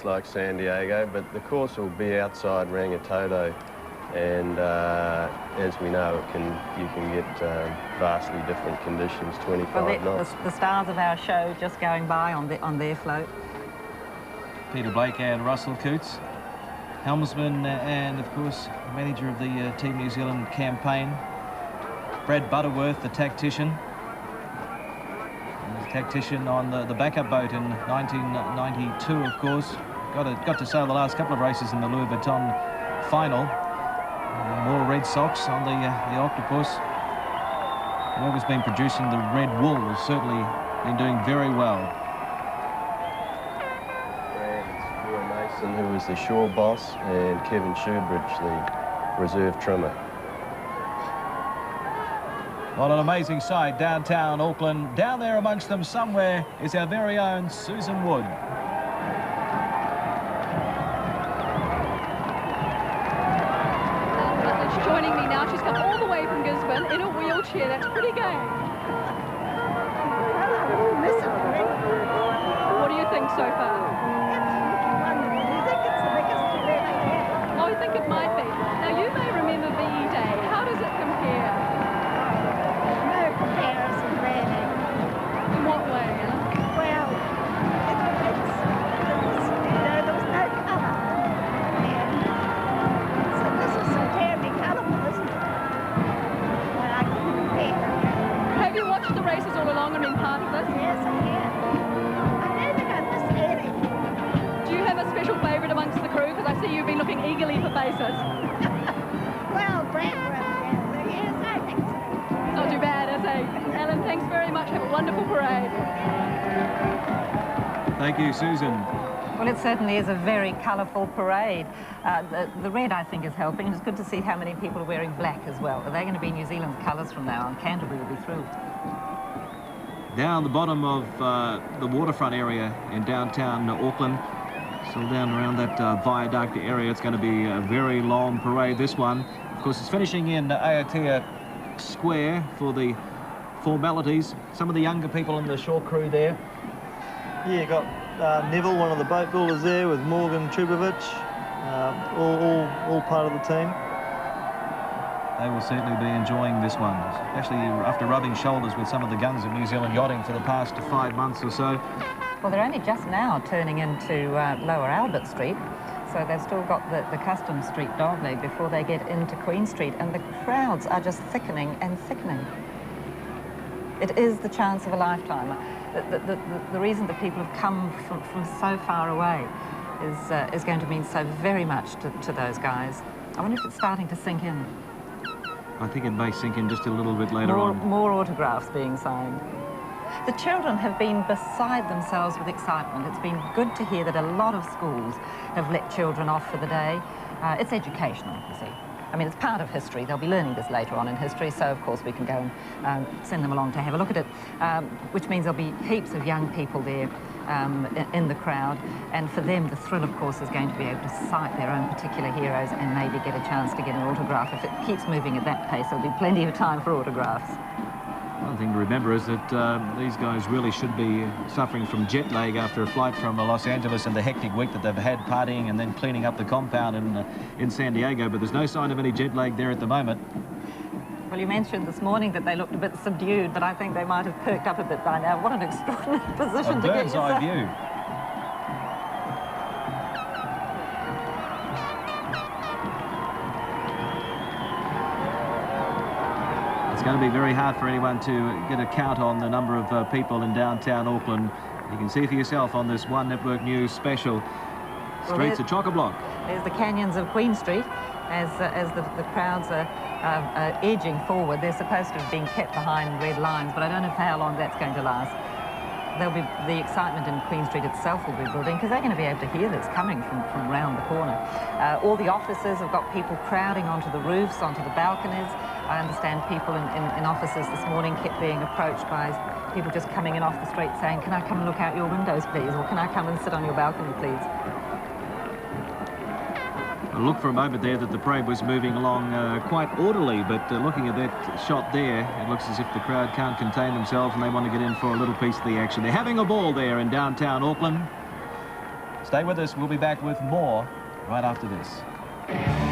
just like San Diego, but the course will be outside Rangitoto, and as we know, you can get vastly different conditions, 25 knots. The stars of our show just going by on their float. Peter Blake and Russell Coutts, helmsman and, of course, manager of the Team New Zealand campaign. Brad Butterworth, the tactician. And the tactician on the backup boat in 1992, of course. Got to sail the last couple of races in the Louis Vuitton final. More Red Sox on the Octopus. Whoever's been producing the red wool has certainly been doing very well. Who was the shore boss, and Kevin Shoebridge, the reserve trimmer. What an amazing sight, downtown Auckland. Down there amongst them somewhere is our very own Susan Wood. She's joining me now. She's come all the way from Gisborne in a wheelchair. That's pretty game. What do you think so far? I think it might be. Now, you may remember VE Day. How does it compare? No comparison, really. In what way? Well, there was no colour. And so this is so terribly colourful, isn't it? Well, I couldn't compare. Have you watched the races all along and been part of this? Yes, I have. I don't think I missed any. Do you have a special favourite amongst the crew? Because I see you've been looking eagerly for faces. Well, Brad wrote yes, I think so. Not too bad, is it? Alan, thanks very much. Have a wonderful parade. Thank you, Susan. Well, it certainly is a very colourful parade. The red, I think, is helping. It's good to see how many people are wearing black as well. Are they going to be New Zealand's colours from now on? Canterbury will be thrilled. Down the bottom of the waterfront area in downtown Auckland, still down around that viaduct area. It's going to be a very long parade, this one. Of course, it's finishing in Aotea Square for the formalities. Some of the younger people in the shore crew there. Yeah, got Neville, one of the boat builders there, with Morgan Trubovich, all part of the team. They will certainly be enjoying this one, especially after rubbing shoulders with some of the guns of New Zealand yachting for the past 5 months or so. Well, they're only just now turning into Lower Albert Street, so they've still got the Customs Street dogleg before they get into Queen Street, and the crowds are just thickening and thickening. It is the chance of a lifetime. The reason that people have come from so far away is going to mean so very much to those guys. I wonder if it's starting to sink in. I think it may sink in just a little bit later on. More autographs being signed. The children have been beside themselves with excitement. It's been good to hear that a lot of schools have let children off for the day. It's educational, you see. I mean, it's part of history. They'll be learning this later on in history, so of course we can go and send them along to have a look at it, which means there'll be heaps of young people there in the crowd, and for them the thrill, of course, is going to be able to cite their own particular heroes and maybe get a chance to get an autograph. If it keeps moving at that pace, there'll be plenty of time for autographs. One thing to remember is that these guys really should be suffering from jet lag after a flight from Los Angeles and the hectic week that they've had partying and then cleaning up the compound in San Diego, but there's no sign of any jet lag there at the moment. Well, you mentioned this morning that they looked a bit subdued, but I think they might have perked up a bit by now. What an extraordinary position to get yourself. A bird's eye view. It's going to be very hard for anyone to get a count on the number of people in downtown Auckland. You can see for yourself on this One Network News special. Streets are chock-a-block. There's the canyons of Queen Street as the crowds are edging forward. They're supposed to have been kept behind red lines, but I don't know for how long that's going to last. There'll be the excitement in Queen Street itself will be building, because they're going to be able to hear this coming from round the corner. All the offices have got people crowding onto the roofs, onto the balconies. I understand people in offices this morning kept being approached by people just coming in off the street saying, "Can I come and look out your windows, please?" or "Can I come and sit on your balcony, please?" I looked for a moment there that the parade was moving along quite orderly, but looking at that shot there, it looks as if the crowd can't contain themselves and they want to get in for a little piece of the action. They're having a ball there in downtown Auckland. Stay with us. We'll be back with more right after this.